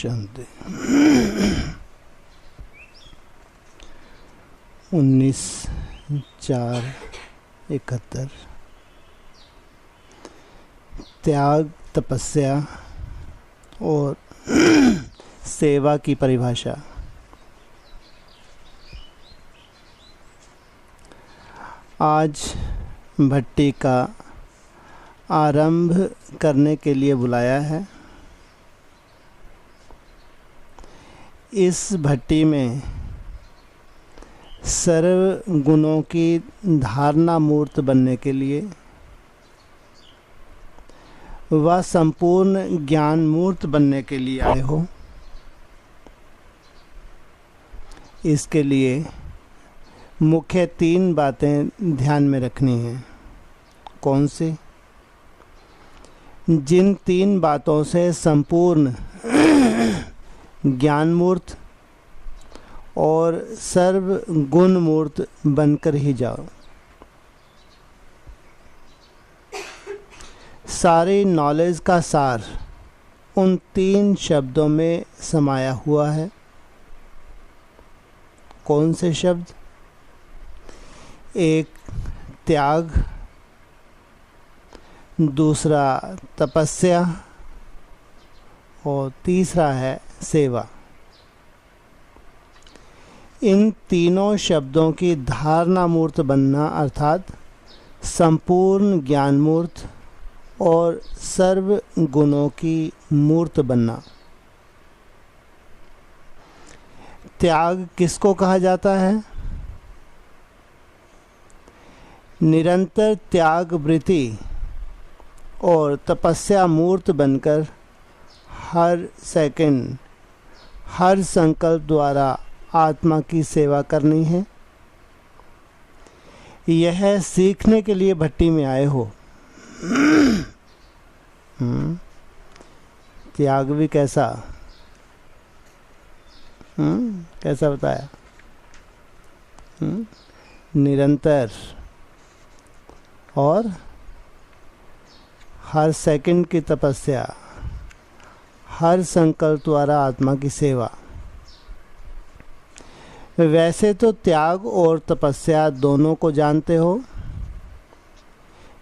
शांति। 19/4/71 त्याग, तपस्या और सेवा की परिभाषा। आज भट्टी का आरंभ करने के लिए बुलाया है। इस भट्टी में सर्व गुणों की धारणा मूर्त बनने के लिए व संपूर्ण ज्ञान मूर्त बनने के लिए आए हो। इसके लिए मुख्य 3 बातें ध्यान में रखनी हैं। कौन सी? जिन 3 बातों से संपूर्ण ज्ञान मूर्त और सर्व गुण मूर्त बनकर ही जाओ। सारी नॉलेज का सार उन 3 शब्दों में समाया हुआ है। कौन से शब्द? एक त्याग, दूसरा तपस्या और तीसरा है सेवा। इन तीनों शब्दों की धारणा मूर्त बनना अर्थात संपूर्ण ज्ञान मूर्त और सर्व गुणों की मूर्त बनना। त्याग किसको कहा जाता है? निरंतर त्याग वृत्ति और तपस्या मूर्त बनकर हर सेकंड, हर संकल्प द्वारा आत्मा की सेवा करनी है। यह सीखने के लिए भट्टी में आए हो। त्याग भी कैसा कैसा बताया? निरंतर और हर सेकंड की तपस्या, हर संकल्प द्वारा आत्मा की सेवा। वैसे तो त्याग और तपस्या दोनों को जानते हो,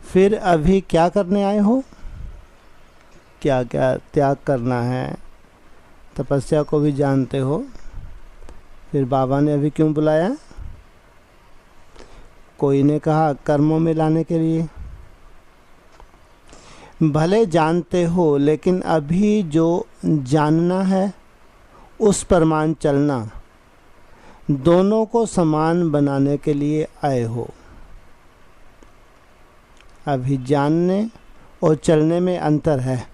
फिर अभी क्या करने आए हो? क्या क्या त्याग करना है, तपस्या को भी जानते हो, फिर बाबा ने अभी क्यों बुलाया? कोई ने कहा कर्मों में लाने के लिए। भले जानते हो, लेकिन अभी जो जानना है उस पर मान चलना, दोनों को समान बनाने के लिए आए हो। अभी जानने और चलने में अंतर है।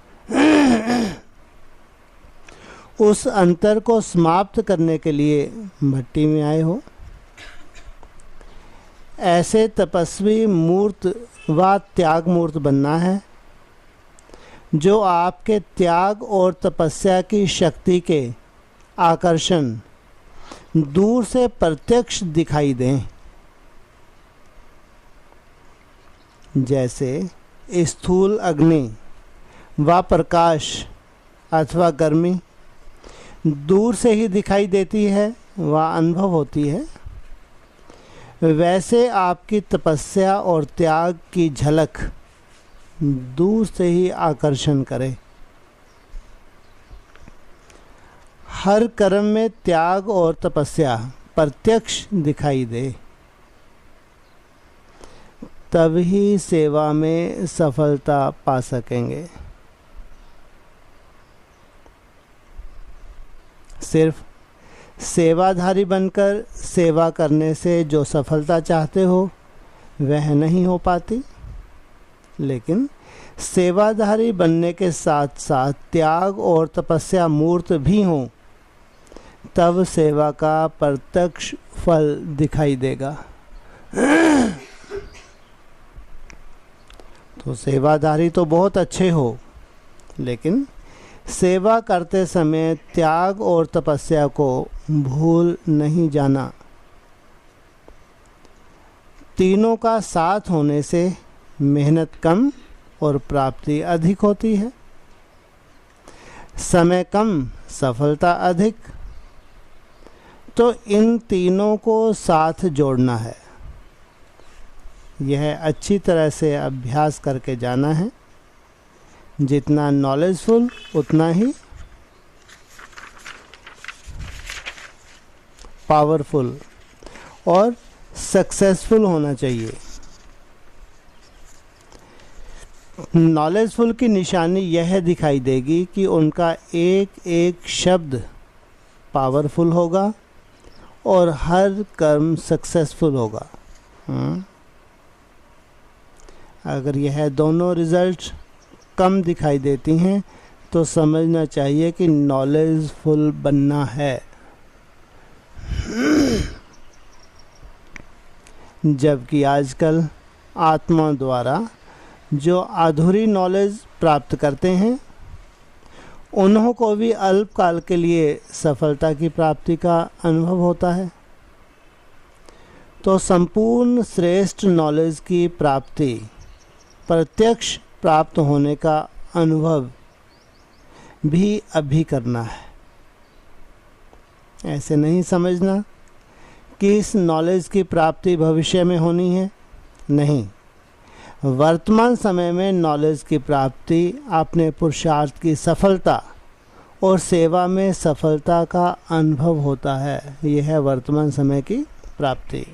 उस अंतर को समाप्त करने के लिए भट्टी में आए हो। ऐसे तपस्वी मूर्त व त्याग मूर्त बनना है, जो आपके त्याग और तपस्या की शक्ति के आकर्षण दूर से प्रत्यक्ष दिखाई दें। जैसे स्थूल अग्नि व प्रकाश अथवा गर्मी दूर से ही दिखाई देती है व अनुभव होती है, वैसे आपकी तपस्या और त्याग की झलक दूर से ही आकर्षण करे। हर कर्म में त्याग और तपस्या प्रत्यक्ष दिखाई दे, तभी सेवा में सफलता पा सकेंगे। सिर्फ सेवाधारी बनकर सेवा करने से जो सफलता चाहते हो वह नहीं हो पाती, लेकिन सेवाधारी बनने के साथ साथ त्याग और तपस्या मूर्त भी हों, तब सेवा का प्रत्यक्ष फल दिखाई देगा। तो सेवाधारी तो बहुत अच्छे हो, लेकिन सेवा करते समय त्याग और तपस्या को भूल नहीं जाना। तीनों का साथ होने से मेहनत कम और प्राप्ति अधिक होती है। समय कम, सफलता अधिक। तो इन तीनों को साथ जोड़ना है। यह अच्छी तरह से अभ्यास करके जाना है। जितना नॉलेजफुल उतना ही पावरफुल और सक्सेसफुल होना चाहिए। नॉलेजफुल की निशानी यह दिखाई देगी कि उनका एक एक शब्द पावरफुल होगा और हर कर्म सक्सेसफुल होगा। अगर यह दोनों रिजल्ट कम दिखाई देती हैं तो समझना चाहिए कि नॉलेजफुल बनना है। जबकि आजकल आत्मा द्वारा जो अधूरी नॉलेज प्राप्त करते हैं उन्हों को भी अल्पकाल के लिए सफलता की प्राप्ति का अनुभव होता है। तो संपूर्ण श्रेष्ठ नॉलेज की प्राप्ति प्रत्यक्ष प्राप्त होने का अनुभव भी अभी करना है। ऐसे नहीं समझना कि इस नॉलेज की प्राप्ति भविष्य में होनी है। नहीं, वर्तमान समय में नॉलेज की प्राप्ति अपने पुरुषार्थ की सफलता और सेवा में सफलता का अनुभव होता है। यह है वर्तमान समय की प्राप्ति।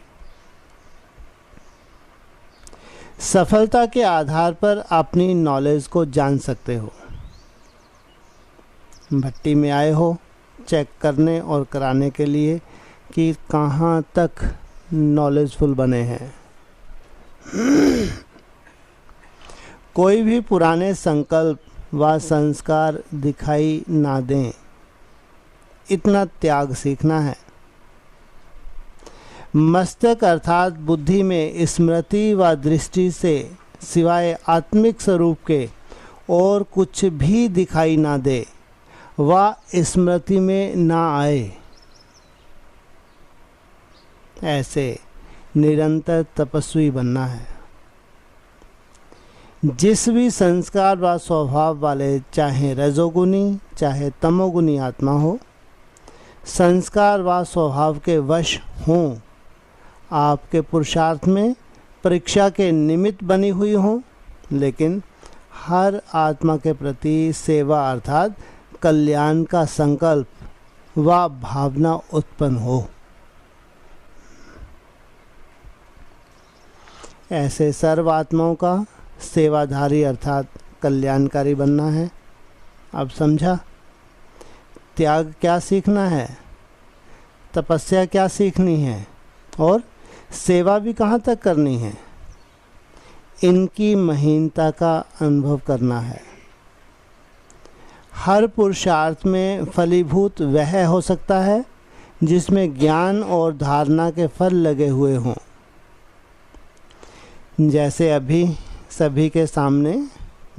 सफलता के आधार पर अपनी नॉलेज को जान सकते हो। भट्टी में आए हो चेक करने और कराने के लिए कि कहाँ तक नॉलेजफुल बने हैं। कोई भी पुराने संकल्प व संस्कार दिखाई ना दें, इतना त्याग सीखना है। मस्तक अर्थात बुद्धि में स्मृति व दृष्टि से सिवाय आत्मिक स्वरूप के और कुछ भी दिखाई ना दे व स्मृति में ना आए। ऐसे निरंतर तपस्वी बनना है। जिस भी संस्कार व स्वभाव वाले, चाहे रजोगुनी चाहे तमोगुनी आत्मा हो, संस्कार व स्वभाव के वश हों, आपके पुरुषार्थ में परीक्षा के निमित्त बनी हुई हों, लेकिन हर आत्मा के प्रति सेवा अर्थात कल्याण का संकल्प व भावना उत्पन्न हो। ऐसे सर्व आत्माओं का सेवाधारी अर्थात कल्याणकारी बनना है। अब समझा त्याग क्या सीखना है, तपस्या क्या सीखनी है और सेवा भी कहाँ तक करनी है। इनकी महीनता का अनुभव करना है। हर पुरुषार्थ में फलीभूत वह हो सकता है जिसमें ज्ञान और धारणा के फल लगे हुए हों। जैसे अभी सभी के सामने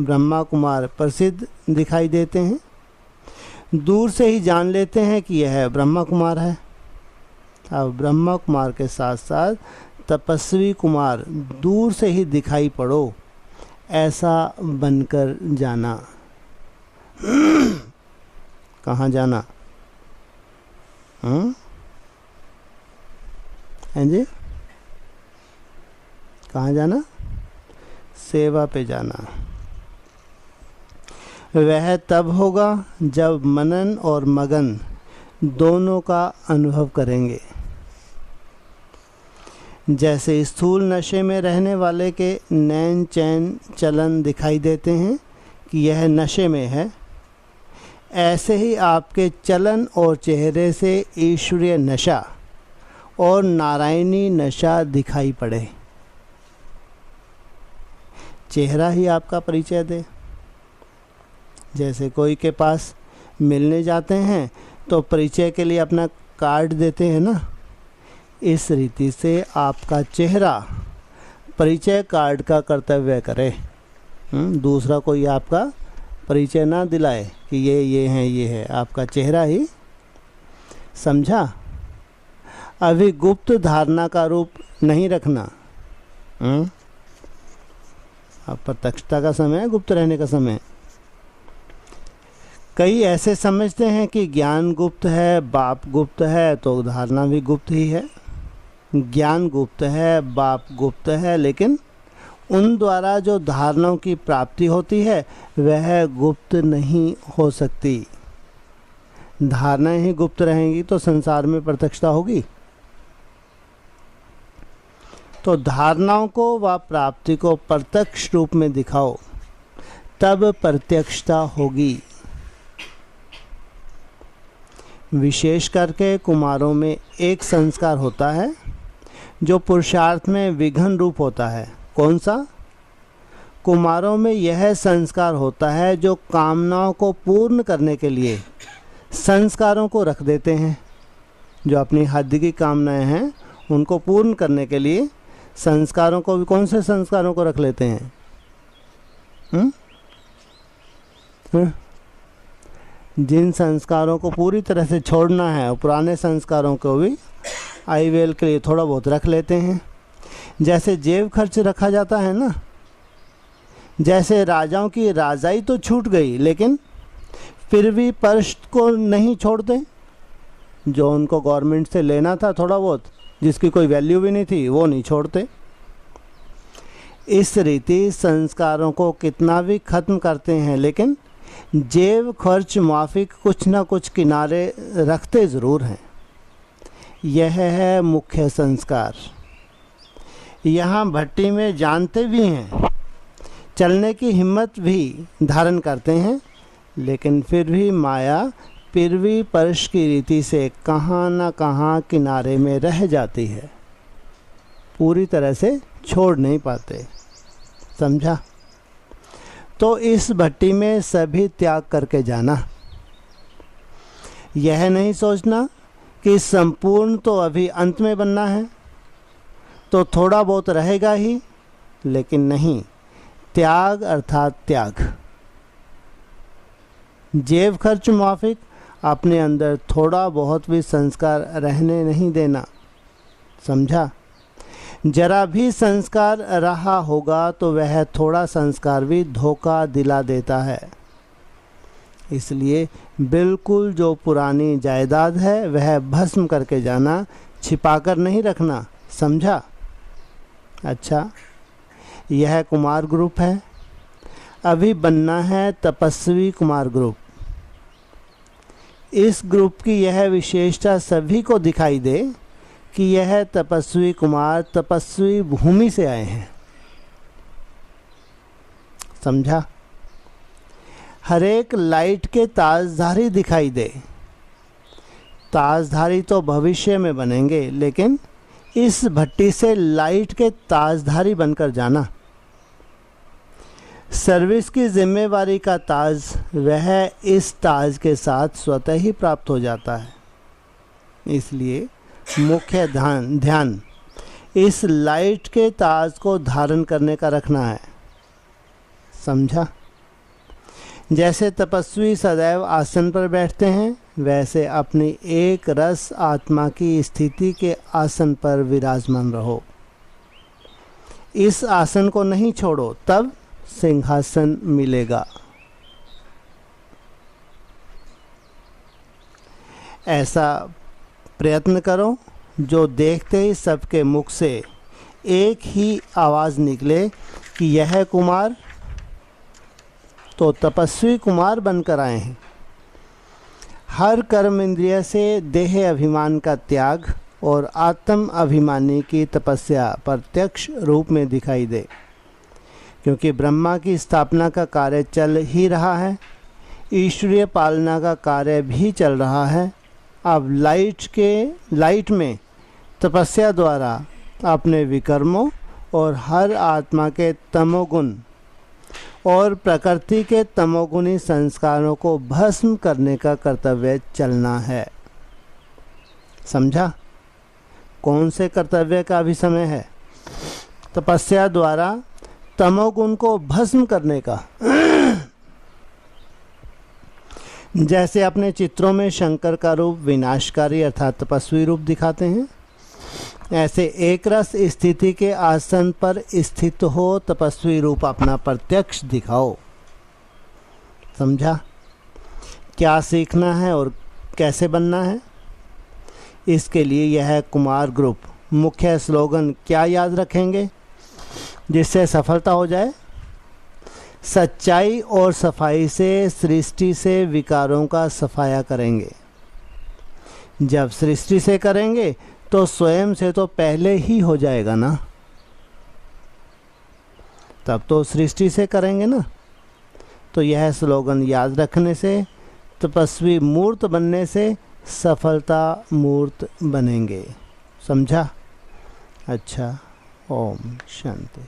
ब्रह्मा कुमार प्रसिद्ध दिखाई देते हैं, दूर से ही जान लेते हैं कि यह ब्रह्मा कुमार है। अब ब्रह्मा कुमार के साथ साथ तपस्वी कुमार दूर से ही दिखाई पड़ो, ऐसा बनकर जाना। कहाँ जाना? हाँ जी, कहाँ जाना? सेवा पे जाना। वह तब होगा जब मनन और मगन दोनों का अनुभव करेंगे। जैसे स्थूल नशे में रहने वाले के नैन चैन चलन दिखाई देते हैं कि यह नशे में है, ऐसे ही आपके चलन और चेहरे से ईश्वरीय नशा और नारायणी नशा दिखाई पड़े। चेहरा ही आपका परिचय दे। जैसे कोई के पास मिलने जाते हैं तो परिचय के लिए अपना कार्ड देते हैं ना, इस रीति से आपका चेहरा परिचय कार्ड का कर्तव्य करे। दूसरा कोई आपका परिचय ना दिलाए कि ये है, आपका चेहरा ही। समझा? अभी गुप्त धारणा का रूप नहीं रखना। अब प्रत्यक्षता का समय है, गुप्त रहने का समय। कई ऐसे समझते हैं कि ज्ञान गुप्त है, बाप गुप्त है, तो धारणा भी गुप्त ही है। ज्ञान गुप्त है, बाप गुप्त है, लेकिन उन द्वारा जो धारणाओं की प्राप्ति होती है वह गुप्त नहीं हो सकती। धारणाएं ही गुप्त रहेंगी तो संसार में प्रत्यक्षता होगी। तो धारणाओं को व प्राप्ति को प्रत्यक्ष रूप में दिखाओ, तब प्रत्यक्षता होगी। विशेष करके कुमारों में एक संस्कार होता है जो पुरुषार्थ में विघन रूप होता है। कौन सा? कुमारों में यह संस्कार होता है जो कामनाओं को पूर्ण करने के लिए संस्कारों को रख देते हैं। जो अपनी हद की कामनाएं हैं उनको पूर्ण करने के लिए संस्कारों को भी, कौन से संस्कारों को रख लेते हैं? जिन संस्कारों को पूरी तरह से छोड़ना है, पुराने संस्कारों को भी आईवेल के लिए थोड़ा बहुत रख लेते हैं। जैसे जेब खर्च रखा जाता है ना, जैसे राजाओं की राजाई तो छूट गई लेकिन फिर भी पर्स को नहीं छोड़ते। जो उनको गवर्नमेंट से लेना था थोड़ा बहुत, जिसकी कोई वैल्यू भी नहीं थी, वो नहीं छोड़ते। इस रीति संस्कारों को कितना भी खत्म करते हैं लेकिन जेब खर्च माफिक कुछ ना कुछ किनारे रखते ज़रूर हैं। यह है मुख्य संस्कार। यहाँ भट्टी में जानते भी हैं, चलने की हिम्मत भी धारण करते हैं, लेकिन फिर भी माया पिरवी पर्श की रीति से कहाँ न कहाँ किनारे में रह जाती है, पूरी तरह से छोड़ नहीं पाते। समझा? तो इस भट्टी में सभी त्याग करके जाना। यह नहीं सोचना कि संपूर्ण तो अभी अंत में बनना है तो थोड़ा बहुत रहेगा ही, लेकिन नहीं, त्याग अर्थात त्याग। जेब खर्च माफिक अपने अंदर थोड़ा बहुत भी संस्कार रहने नहीं देना। समझा? जरा भी संस्कार रहा होगा तो वह थोड़ा संस्कार भी धोखा दिला देता है। इसलिए बिल्कुल जो पुरानी जायदाद है वह भस्म करके जाना, छिपाकर नहीं रखना। समझा? अच्छा, यह कुमार ग्रुप है। अभी बनना है तपस्वी कुमार ग्रुप। इस ग्रुप की यह विशेषता सभी को दिखाई दे कि यह तपस्वी कुमार तपस्वी भूमि से आए हैं। समझा? हर एक लाइट के ताजधारी दिखाई दे। ताजधारी तो भविष्य में बनेंगे, लेकिन इस भट्टी से लाइट के ताजधारी बनकर जाना। सर्विस की जिम्मेवारी का ताज वह इस ताज के साथ स्वतः ही प्राप्त हो जाता है। इसलिए मुख्य ध्यान इस लाइट के ताज को धारण करने का रखना है। समझा? जैसे तपस्वी सदैव आसन पर बैठते हैं, वैसे अपनी एक रस आत्मा की स्थिति के आसन पर विराजमान रहो। इस आसन को नहीं छोड़ो, तब सिंहासन मिलेगा। ऐसा प्रयत्न करो जो देखते ही सबके मुख से एक ही आवाज़ निकले कि यह कुमार तो तपस्वी कुमार बनकर आए हैं। हर कर्म इंद्रिय से देह अभिमान का त्याग और आत्म अभिमानी की तपस्या प्रत्यक्ष रूप में दिखाई दे, क्योंकि ब्रह्मा की स्थापना का कार्य चल ही रहा है, ईश्वरीय पालना का कार्य भी चल रहा है। अब लाइट में तपस्या द्वारा अपने विकर्मों और हर आत्मा के तमोगुण और प्रकृति के तमोगुणी संस्कारों को भस्म करने का कर्तव्य चलना है। समझा? कौन से कर्तव्य का अभी समय है? तपस्या द्वारा तमोगुण को भस्म करने का। जैसे अपने चित्रों में शंकर का रूप विनाशकारी अर्थात तपस्वी रूप दिखाते हैं, ऐसे एक रस स्थिति के आसन पर स्थित हो तपस्वी रूप अपना प्रत्यक्ष दिखाओ। समझा? क्या सीखना है और कैसे बनना है। इसके लिए यह कुमार ग्रुप मुख्य स्लोगन क्या याद रखेंगे जिससे सफलता हो जाए? सच्चाई और सफाई से सृष्टि से विकारों का सफाया करेंगे। जब सृष्टि से करेंगे तो स्वयं से तो पहले ही हो जाएगा ना, तब तो सृष्टि से करेंगे ना। तो यह स्लोगन याद रखने से, तपस्वी मूर्त बनने से सफलता मूर्त बनेंगे। समझा? अच्छा, ओम शांति।